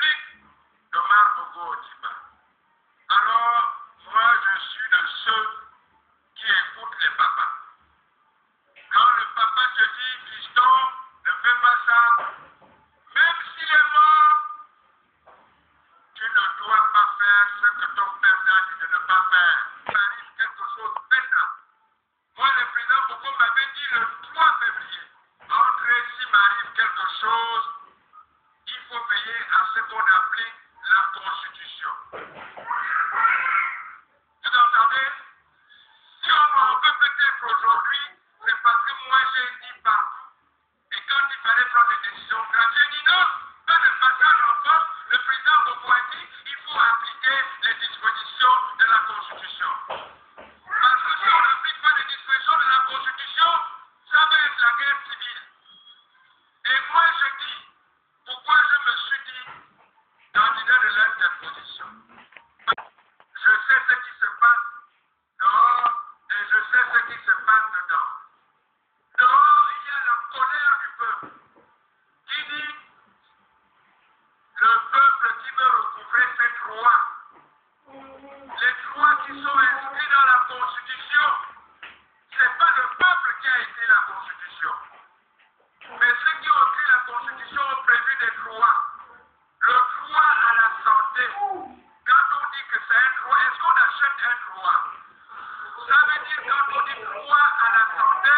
République de Marc Odiba. Alors, moi, je suis de ceux qui écoutent les papas. Quand le papa te dit, fiston, ne fais pas ça, même s'il est mort, tu ne dois pas faire ce que ton père t'a dit de ne pas faire. Il arrive quelque chose maintenant. Moi, le président Boko m'avait dit le 3 février, entre s'il m'arrive quelque chose, il faut veiller à ce qu'on applique la Constitution. Vous entendez? Si on m'en veut peut-être aujourd'hui, c'est parce que moi j'ai dit partout. Et quand il fallait prendre des décisions graves, j'ai dit non, pas de passage en force. Le président Boko a dit il faut appliquer les dispositions de la Constitution. Parce que si on n'applique pas les dispositions de la Constitution, ça va être la guerre civile. Et moi je dis, pourquoi je me suis dit candidat de l'interposition? Je sais ce qui se passe dehors et je sais ce qui se passe dedans. Dehors, il y a la colère du peuple qui dit le peuple qui veut recouvrer ses droits. Les droits qui sont inscrits dans la Constitution, ce n'est pas le peuple qui a écrit la Constitution. Mais ceux qui ont écrit la Constitution ont prévu des droits. Le droit à la santé. Quand on dit que c'est un droit, est-ce qu'on achète un droit? Ça veut dire quand on dit droit à la santé,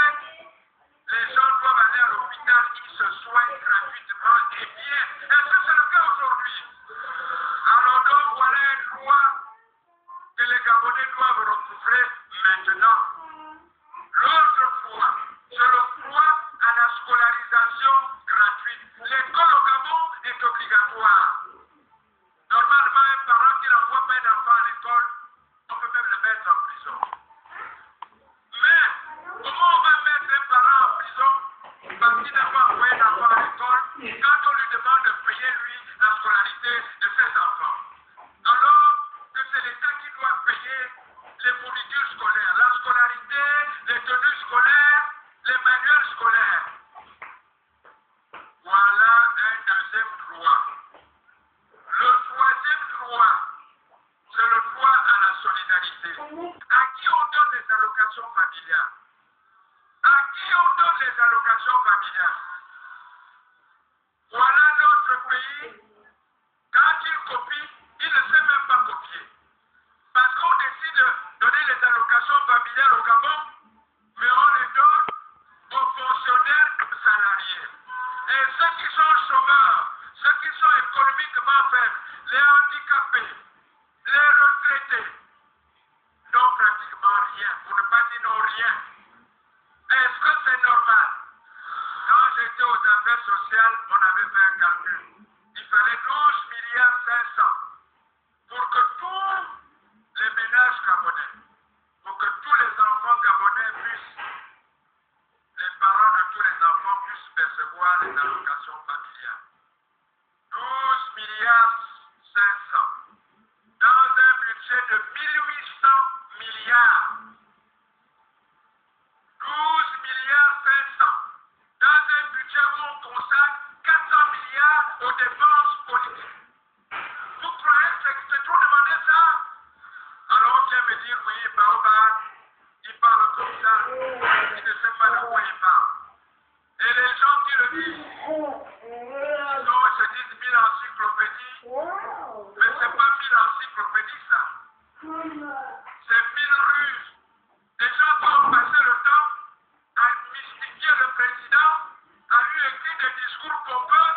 les gens doivent aller à l'hôpital, ils se soignent gratuitement et bien. Est-ce que c'est le cas aujourd'hui? Alors donc voilà un droit que les Gabonais doivent recouvrer maintenant. L'autre droit, c'est le droit à la scolarisation gratuite. L'école au Gabon est obligatoire. Normalement, un parent qui n'envoie pas d'enfant à l'école, on peut même le mettre en prison. Mais, comment on va mettre un parent en prison parce qu'il n'a pas envoyé d'enfant à l'école quand on lui demande de payer, lui, la scolarité de ses enfants? Alors que c'est l'État qui doit payer les fournitures scolaires, la scolarité, les tenues scolaires, les manuels scolaires. Voilà un deuxième droit. Le troisième droit, c'est le droit à la solidarité. À qui on donne les allocations familiales? À qui on donne les allocations familiales? Voilà notre pays. Quand il copie, il ne sait même pas copier. Parce qu'on décide de donner les allocations familiales au Gabon, mais on les donne aux fonctionnaires salariés. Et ceux qui sont chômeurs, ceux qui sont économiquement faibles, les handicapés, les retraités, n'ont pratiquement rien, pour ne pas dire non rien. Est-ce que c'est normal? Quand j'étais aux affaires sociales, on avait fait un calcul. Il fallait 12 milliards 500 pour que tous les ménages gabonais, pour que tous les enfants gabonais puissent, les parents de tous les enfants puissent percevoir les allocations familiales. 12 milliards 500 dans un budget de 1800 milliards. 12 milliards 500 dans un budget où on consacre 400 milliards aux dépenses politiques. Vous croyez que c'est trop demandé ça? Alors on vient me dire, oui, Baobab, il parle comme ça, il ne sait pas de quoi il parle. Et les gens qui le disent, ils se disent 1000 encyclopédies, mais c'est pas 1000 encyclopédies ça. C'est 1000 ruses. Des gens qui ont passé le temps à mystifier le président, à lui écrire des discours pompeux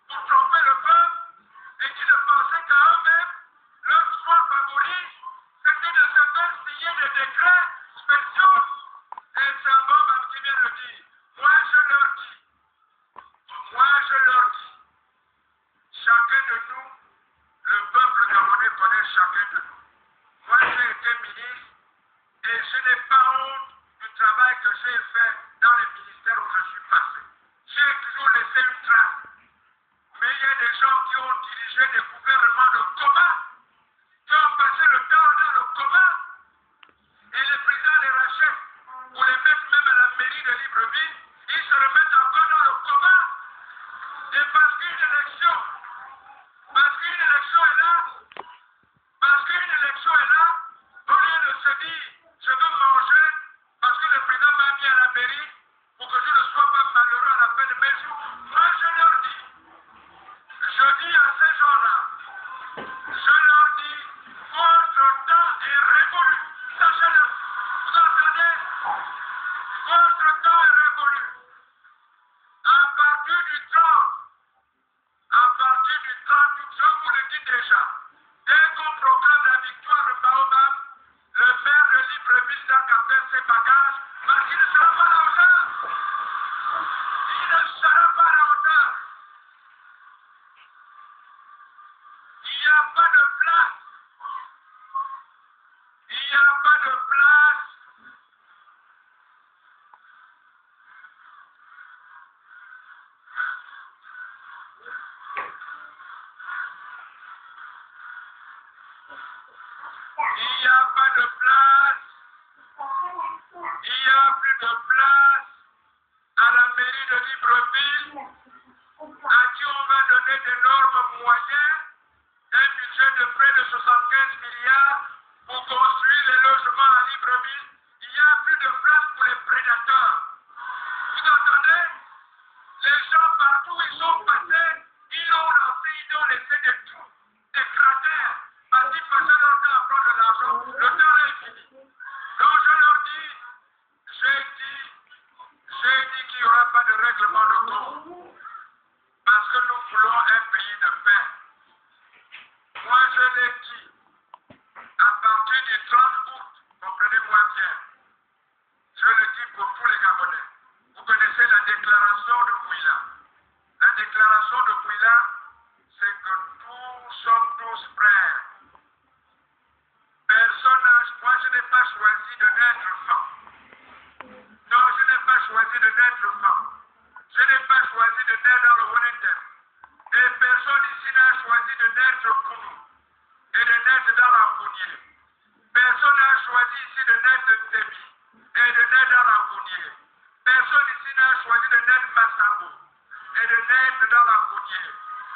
pour tromper le peuple, et qui ne pensaient qu'à eux-mêmes. Leur choix favori, c'était de se faire signer des décrets spéciaux. Et c'est un bon qui vient le dire. Moi je leur dis, chacun de nous, le peuple gabonais connaît chacun de nous. Moi j'ai été ministre et je n'ai pas honte du travail que j'ai fait dans les ministères où je suis passé. J'ai toujours laissé une trace. Mais il y a des gens qui ont dirigé des gouvernements de coma, qui ont passé le temps dans le coma, et les présidents les rachètent pour les mettre même à la mairie de Libreville. Ils se remettent encore dans le coma. Et parce qu'une élection a pas de place. Il n'y a pas de place. Il n'y a pas de place. Il n'y a plus de place à la mairie de Libreville, à qui on va donner d'énormes moyens, un budget de près de 75 milliards pour construire les logements à Libreville. Il n'y a plus de place pour les prédateurs. Vous entendez? Les gens partout où ils sont passés, ils ont lancé, ils ont laissé des trous, des cratères, parce qu'ils passaient leur temps à prendre de l'argent. Le temps est fini. Donc je leur dis, j'ai dit qu'il n'y aura pas de règlement de compte. Parce que nous voulons un pays de paix. Moi je l'ai dit, à partir du 30 août, comprenez-moi bien, je le dis pour tous les Gabonais. Vous connaissez la déclaration de Bouila. La déclaration de Bouila, c'est que nous sommes tous frères. Personne n'a, moi je n'ai pas choisi de naître femme. Non, je n'ai pas choisi de naître femme. Je n'ai pas choisi de naître dans le Wellington. Et personne ici n'a choisi de naître Kounou et de naître dans la Kounier. Personne n'a choisi ici de naître Tebi et de naître dans la Kounier. Personne ici n'a choisi de naître Massambo et de naître dans la Kounier.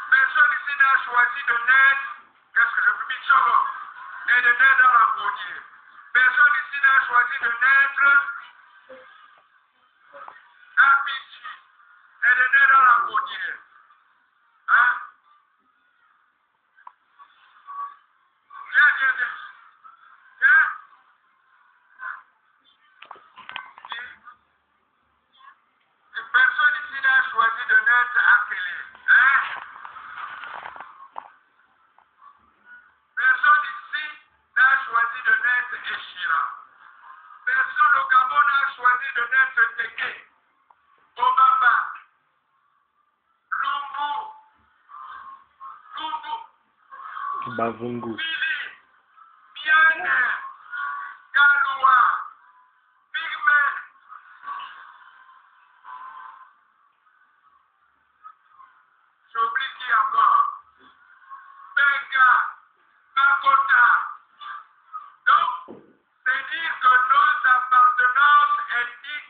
Personne ici n'a choisi de naître, qu'est-ce que je peux dire, Chogo, et de naître dans la Kounier. Personne ici n'a choisi de naître à Pichi et de naître dans la Kounier. Hein? Viens. Personne ici n'a choisi de naître à Kélé. Hein? Personne ici n'a choisi de naître Echira. Personne au Gabon n'a choisi de naître Teke, Obamba, Lumbu, Bavungu. Billy, Biane, Galoua, Pygmée. J'oublie qui encore. Benga, Makota. Donc, c'est dire que nos appartenances ethniques